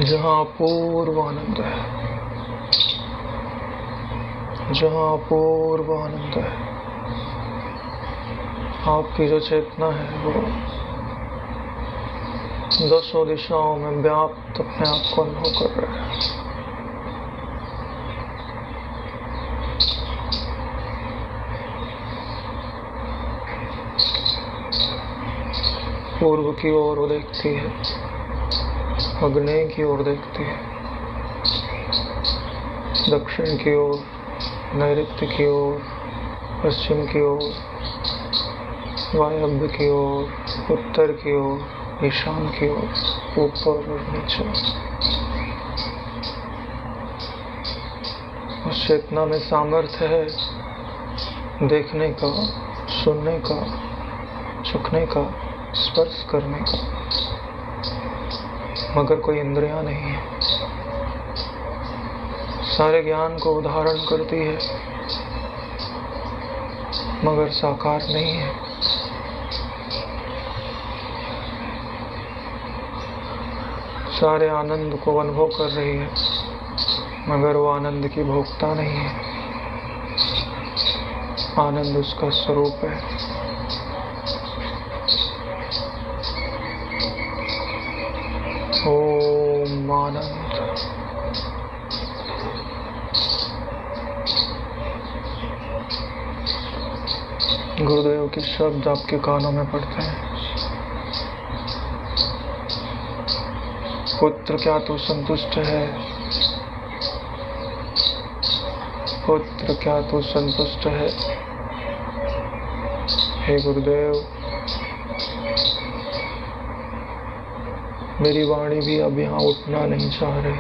जहाँ अपूर्व आनंद है, जहाँ अपूर्व आनंद है। आपकी जो चेतना है वो दसों दिशाओं में व्याप्त अपने आप को अनुभव कर रहे हैं। पूर्व की ओर वो देखती है, अग्नि की ओर देखती है, दक्षिण की ओर, नैऋत्य की ओर, पश्चिम की ओर, वायव्य की ओर, उत्तर की ओर, ईशान की ओर, ऊपर और नीचे। उस चेतना में सामर्थ्य है देखने का, सुनने का, चखने का, स्पर्श करने का, मगर कोई इंद्रियां नहीं है। सारे ज्ञान को धारण करती है मगर साकार नहीं है। सारे आनंद को अनुभव कर रही है मगर वो आनंद की भोक्ता नहीं है। आनंद उसका स्वरूप है। ओम आनंद। गुरुदेव के शब्द आपके कानों में पड़ते हैं। पुत्र क्या तू संतुष्ट है? पुत्र क्या तू संतुष्ट है? हे गुरुदेव, मेरी वाणी भी अब यहाँ उठना नहीं चाह रही।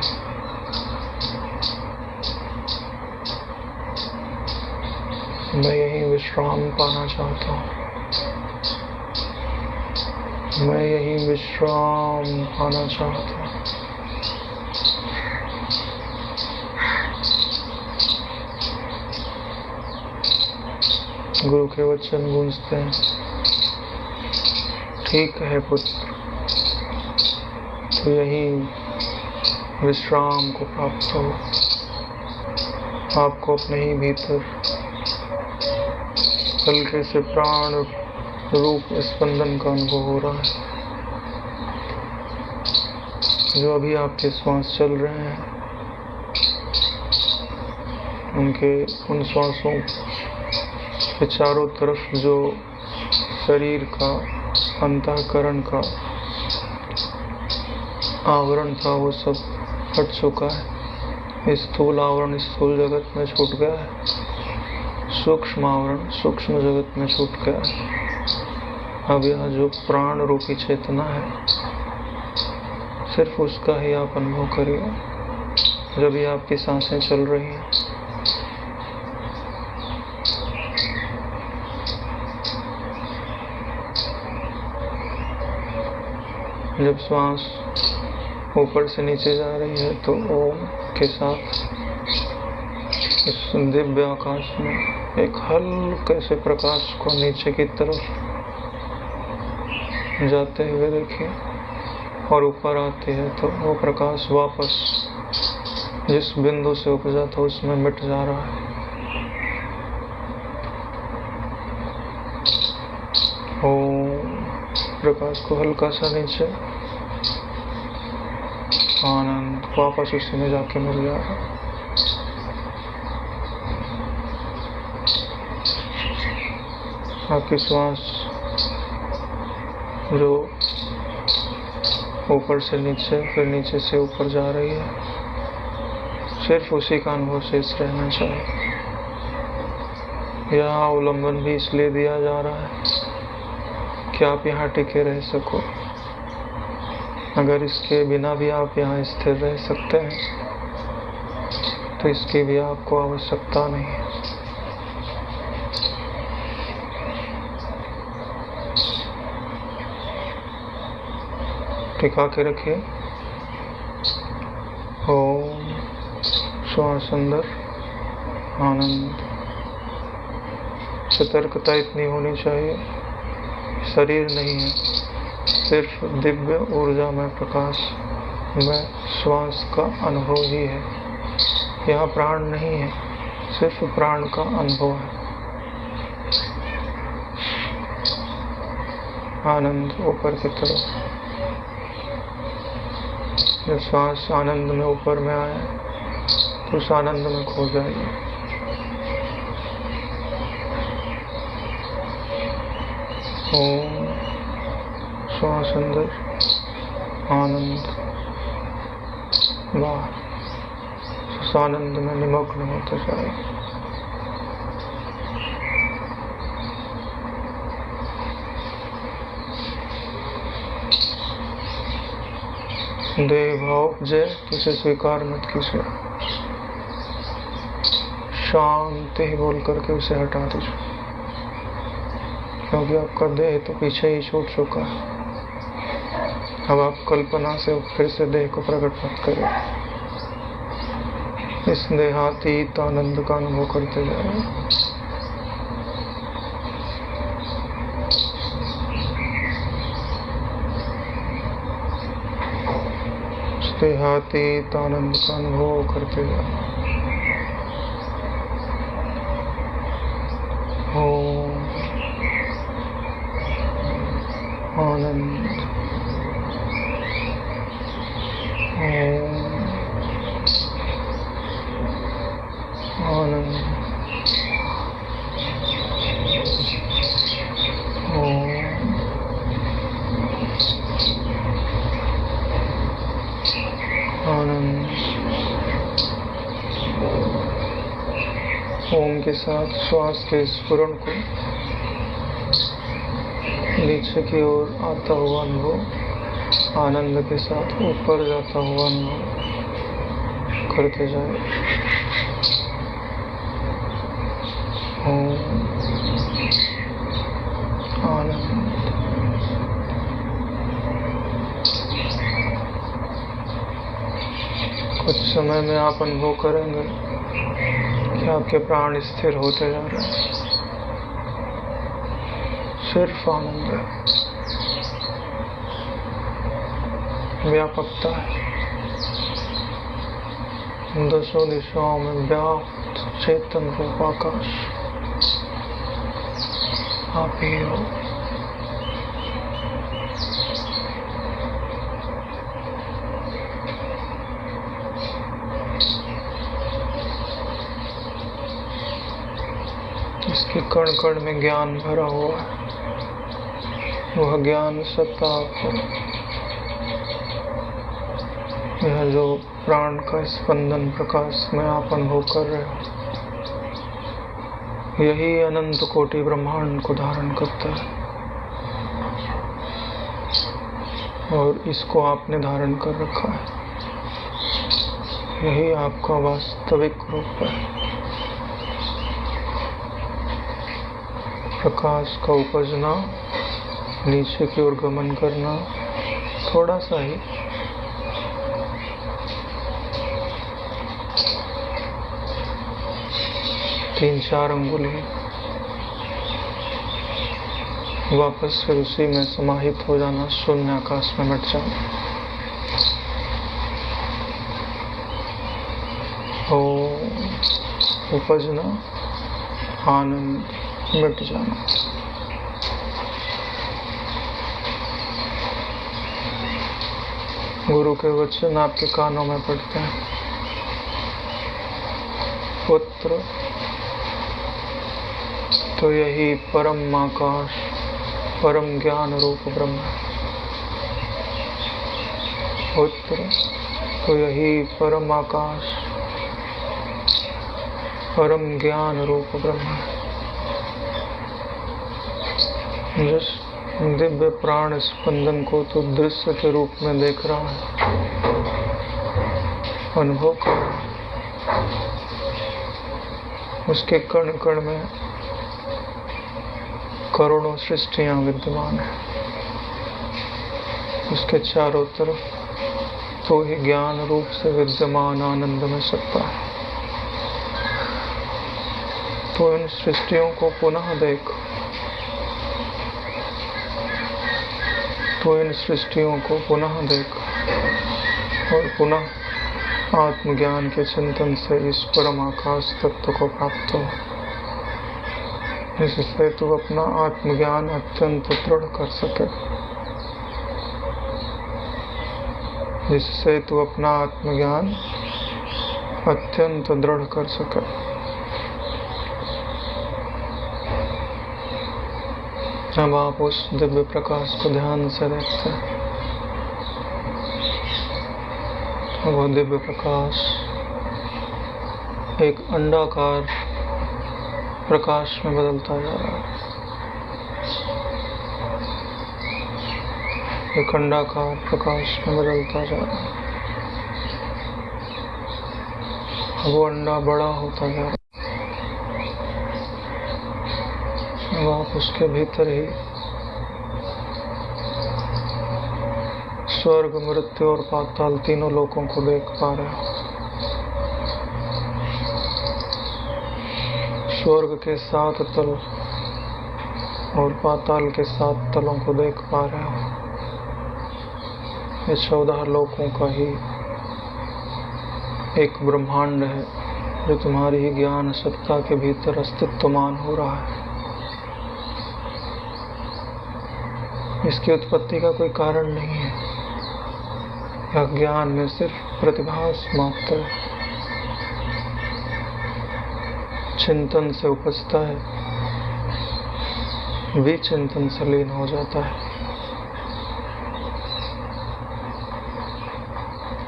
मैं यहीं विश्राम पाना चाहता हूँ। मैं यहीं विश्राम पाना चाहता हूँ। गुरु के वचन गूंजते हैं, ठीक है पुत्र, तो यही विश्राम को प्राप्त हो। आपको अपने ही भीतर हल्के से प्राण रूप स्पंदन का अनुभव हो रहा है। जो अभी आपके श्वास चल रहे हैं, उन श्वासों के चारों तरफ जो शरीर का, अंतःकरण का आवरण था वो सब हट चुका है। स्थूल आवरण स्थूल जगत में छूट गया है, सूक्ष्म आवरण सूक्ष्म जगत में छूट गया है। अब यह जो प्राण रूपी चेतना है, सिर्फ उसका ही आप अनुभव करिए जब भी आपकी सांसें चल रही हैं। जब श्वास ऊपर से नीचे जा रही है तो ओम के साथ इस दिव्य आकाश में एक हल्के से प्रकाश को नीचे की तरफ जाते हुए देखिए, और ऊपर आती है तो वो प्रकाश वापस जिस बिंदु से उपजा था उसमें मिट जा रहा है। ओम। प्रकाश को हल्का सा नीचे, आनंद वापस उसी में जाके मिल जा रहा है। आपकी श्वास जो ऊपर से नीचे फिर नीचे से ऊपर जा रही है, सिर्फ उसी का अनुभव शेष रहना चाहिए। यह अवलंबन भी इसलिए दिया जा रहा है कि आप यहाँ टिके रह सको। अगर इसके बिना भी आप यहाँ स्थिर रह सकते हैं तो इसकी भी आपको आवश्यकता नहीं है। टिका के रखिए। ओम। श्वास अंदर, आनंद। सतर्कता इतनी होनी चाहिए, शरीर नहीं है, सिर्फ दिव्य ऊर्जा में प्रकाश में श्वास का अनुभव ही है। यहाँ प्राण नहीं है, सिर्फ प्राण का अनुभव है। आनंद ऊपर की तरफ। जब श्वास आनंद में ऊपर में आए तो उस आनंद में खो जाइए। ओम। श्वास अंदर, आनंद बाहर। उस आनंद में निमग्न होते जाए। देह भाव उपजे तो उसे स्वीकार मत कीजिए, शांति बोल करके उसे हटा दीजिए, क्योंकि आपका देह तो पीछे ही छूट चुका है। अब आप कल्पना से फिर से देह को प्रकट मत करें। इस देहातीत आनंद का अनुभव करते जाए। देहातीत आनंद का अनुभव करते जाए। ओम। आनंद। ओम। आनंद। ओम। आनंद। ओम के साथ श्वास के स्फुरण को नीचे की ओर आता हुआ अनुभव, आनंद के साथ ऊपर जाता हुआ अनुभव करते जाए। ओम। आनंद। कुछ समय में आप अनुभव करेंगे कि आपके प्राण स्थिर होते जा रहे हैं। सिर्फ आनंद है, व्यापकता है। दसों दिशाओं में व्याप्त चेतन रूप आकाश आप ही हो। इसके कण कण में ज्ञान भरा हुआ है। वह ज्ञान सत्ता आपको, यह जो प्राण का स्पंदन प्रकाश में आप अनुभव कर रहे हो, यही अनंत कोटि ब्रह्मांड को धारण करता है और इसको आपने धारण कर रखा है। यही आपका वास्तविक रूप है। प्रकाश का उपजना, नीचे की ओर गमन करना, थोड़ा सा ही, तीन चार अंगुली, वापस फिर उसी में समाहित हो जाना, शून्य आकाश में मिट जाना। उपजना, आनंद, मिट जाना। गुरु के वचन आपके कानों में पड़ते हैं। पुत्र तो यही परम आकाश, परम ज्ञान रूप ब्रह्म है। पुत्र तो यही परम आकाश, परम ज्ञान रूप ब्रह्म है। जिस दिव्य प्राण स्पंदन को तो दृश्य के रूप में देख रहा है, अनुभव कर रहा है, उसके कण कण में करोड़ों सृष्टियां विद्यमान है। उसके चारों तरफ तो ही ज्ञान रूप से विद्यमान आनंद में सत्ता है। तो इन सृष्टियों को पुनः देख, तो इन सृष्टियों को पुनः देख और पुनः आत्मज्ञान के चिंतन से इस परम आकाश तत्व को प्राप्त हो, जिससे तू अपना आत्मज्ञान अत्यंत दृढ़ कर सके, जिससे तू अपना आत्मज्ञान अत्यंत दृढ़ कर सके। अब आप उस दिव्य प्रकाश को ध्यान से देखते हैं। वह दिव्य प्रकाश एक अंडाकार प्रकाश में बदलता जा रहा है, एक अंडाकार प्रकाश में बदलता जा रहा है। वो अंडा बड़ा होता जा रहा है। अब आप उसके भीतर ही स्वर्ग, मृत्यु और पाताल तीनों लोकों को देख पा रहे हो। स्वर्ग के 7 तल और पाताल के 7 तलों को देख पा रहे हो। ये 14 लोकों का ही एक ब्रह्मांड है जो तुम्हारी ही ज्ञान सत्ता के भीतर अस्तित्वमान हो रहा है। इसकी उत्पत्ति का कोई कारण नहीं है। यह ज्ञान में सिर्फ प्रतिभास मात्र है, चिंतन से उपजता है, विचिंतन से लीन हो जाता है।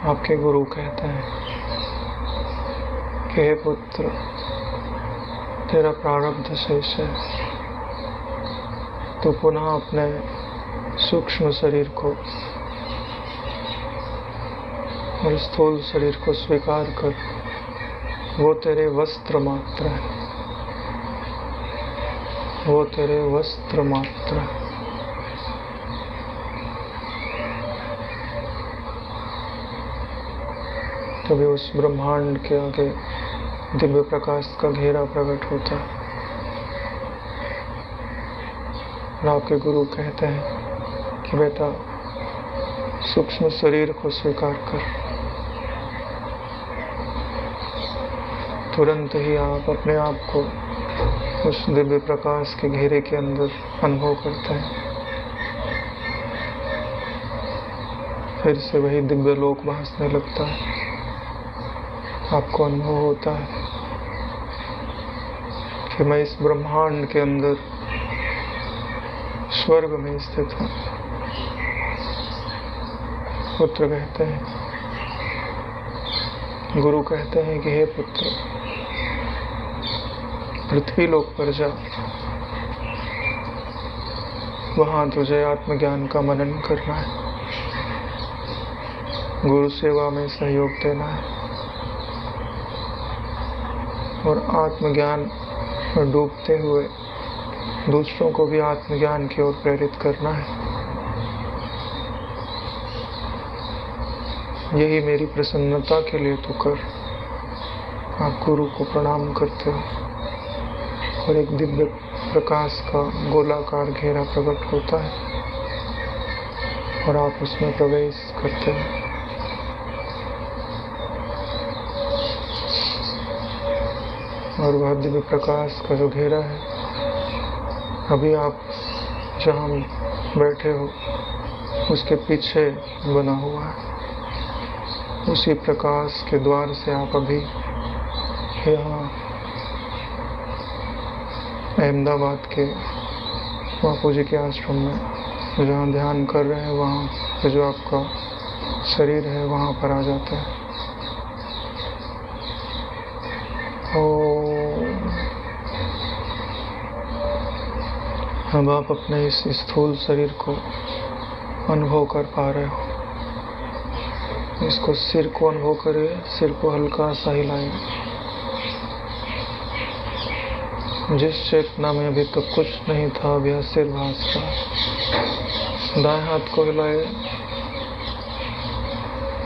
आपके गुरु कहते हैं कि हे पुत्र, तेरा प्रारब्ध शेष है, तो पुनः अपने सूक्ष्म शरीर को और स्थूल शरीर को स्वीकार कर। वो तेरे वस्त्र मात्र है, वो तेरे वस्त्र मात्र है। तभी उस ब्रह्मांड के आगे दिव्य प्रकाश का घेरा प्रकट होता है। और आपके गुरु कहते हैं कि बेटा, सूक्ष्म शरीर को स्वीकार कर। तुरंत ही आप अपने आप को उस दिव्य प्रकाश के घेरे के अंदर अनुभव करते हैं। फिर से वही दिव्य लोक भासने लगता है। आपको अनुभव होता है कि मैं इस ब्रह्मांड के अंदर स्वर्ग में स्थित हूँ। पुत्र कहते हैं, गुरु कहते हैं कि हे पुत्र, पृथ्वी लोक पर जा, वहां तुझे आत्मज्ञान का मनन करना है, गुरु सेवा में सहयोग देना है और आत्मज्ञान में डूबते हुए दूसरों को भी आत्मज्ञान की ओर प्रेरित करना है। यही मेरी प्रसन्नता के लिए तो कर। आप गुरु को प्रणाम करते हो और एक दिव्य प्रकाश का गोलाकार घेरा प्रकट होता है और आप उसमें प्रवेश करते हो। और वह दिव्य प्रकाश का जो घेरा है, अभी आप जहाँ बैठे हो उसके पीछे बना हुआ है। उसी प्रकाश के द्वार से आप अभी यहाँ अहमदाबाद के बापू जी के आश्रम में जहाँ ध्यान कर रहे हैं, वहाँ पे जो आपका शरीर है वहाँ पर आ जाते हैं। अब आप अपने इस स्थूल शरीर को अनुभव कर पा रहे हो। इसको सिर को अनुभव करिए, सिर को हल्का सा हिलाएं। जिस चेतना में अभी तक कुछ नहीं था, अब यह सिर भास रहा। दाएं हाथ को हिलाए,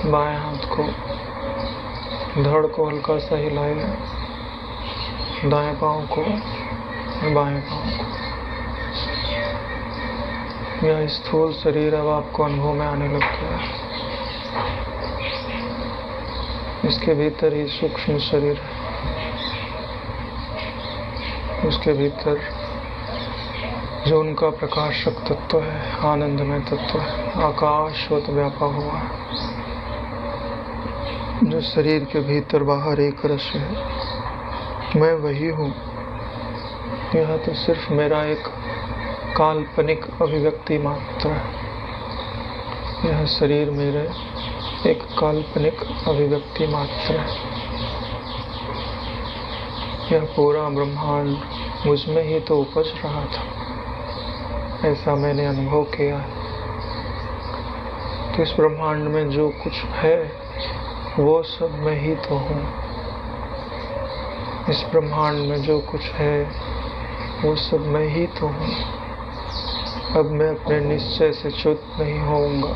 बाएं हाथ को, धड़ को हल्का सा हिलाइए, दाएं पांव को, बाएं पांव को। यह स्थूल शरीर अब आपको अनुभव में आने लग गया है। इसके भीतर ही सूक्ष्म शरीर है, उसके भीतर जो उनका प्रकाशक तत्व है, आनंदमय तत्व है, आकाशवत व्यापा हुआ है, जो शरीर के भीतर बाहर एक रस है। मैं वही हूँ। यह तो सिर्फ मेरा एक काल्पनिक अभिव्यक्ति मात्र है। यह शरीर मेरे एक काल्पनिक अभिव्यक्ति मात्र है। यह पूरा ब्रह्मांड मुझ में ही तो उपज रहा था, ऐसा मैंने अनुभव किया है। तो इस ब्रह्मांड में जो कुछ है वो सब मैं ही तो हूँ। इस ब्रह्मांड में जो कुछ है वो सब मैं ही तो हूँ। अब मैं अपने निश्चय से च्युत नहीं होऊंगा।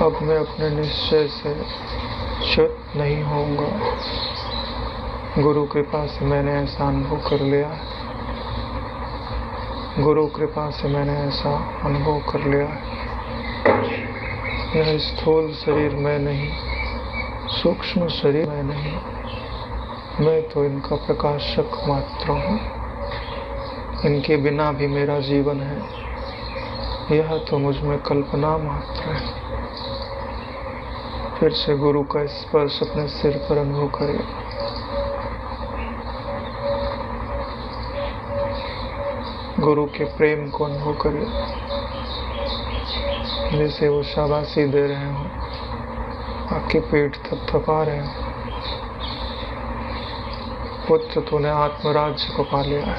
अब मैं अपने निश्चय से च्युत नहीं होऊंगा। गुरु कृपा से मैंने ऐसा अनुभव कर लिया है। गुरु कृपा से मैंने ऐसा अनुभव कर लिया है। यह स्थूल शरीर मैं नहीं, सूक्ष्म शरीर मैं नहीं, मैं तो इनका प्रकाशक मात्र हूँ। इनके बिना भी मेरा जीवन है। यह तो मुझ में कल्पना मात्र है। फिर से गुरु का स्पर्श अपने सिर पर अनुभव करें। गुरु के प्रेम को अनुभव करें, जैसे वो शाबाशी दे रहे हो, आपकी पीठ थपथपा रहे हो। पुत्र तूने आत्मराज्य को पा लिया है।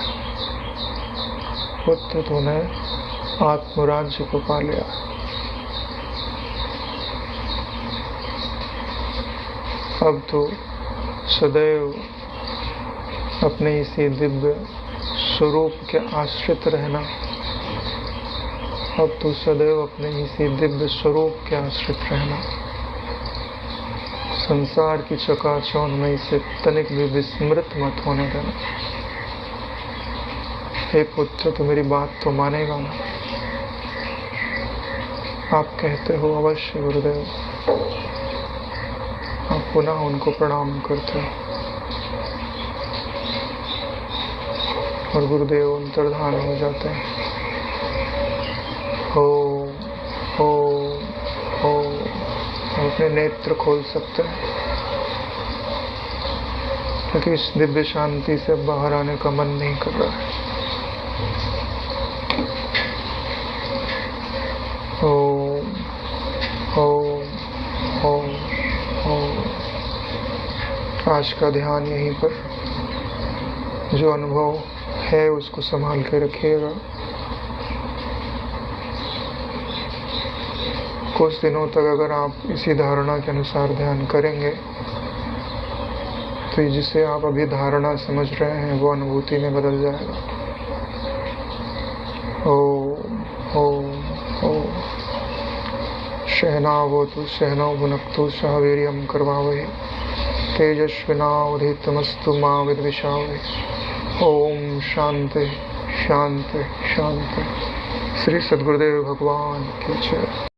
पुत्र तूने आत्मराज्य को पा लिया है। अब तो सदैव अपने इसी दिव्य स्वरूप के आश्रित रहना। अब तो सदैव अपने इसी दिव्य स्वरूप के आश्रित रहना। संसार की चकाचौंध में इसे तनिक भी विस्मृत मत होने देना। हे पुत्र, तो मेरी बात तो मानेगा ना? आप कहते हो अवश्य गुरुदेव। आप पुनः उनको प्रणाम करते हो और गुरुदेव अंतर्धान हो जाते हैं। ओम ओम ओम। हम अपने नेत्र खोल सकते हैं, क्योंकि इस दिव्य शांति से बाहर आने का मन नहीं कर रहा है। ओम ओम ओम ओम। आज का ध्यान यहीं पर। जो अनुभव है उसको संभाल के रखिएगा। कुछ दिनों तक अगर आप इसी धारणा के अनुसार ध्यान करेंगे तो जिसे आप अभी धारणा समझ रहे हैं वो अनुभूति में बदल जाएगा। ओम ओम ओम। सहनावतु सहनौ भुनक्तु सह वीर्यं करवावहै तेजस्विनावधीतमस्तु मा विद्विषावहै। ओम शांति शांति शांति। श्री सद्गुरुदेव भगवान की जय।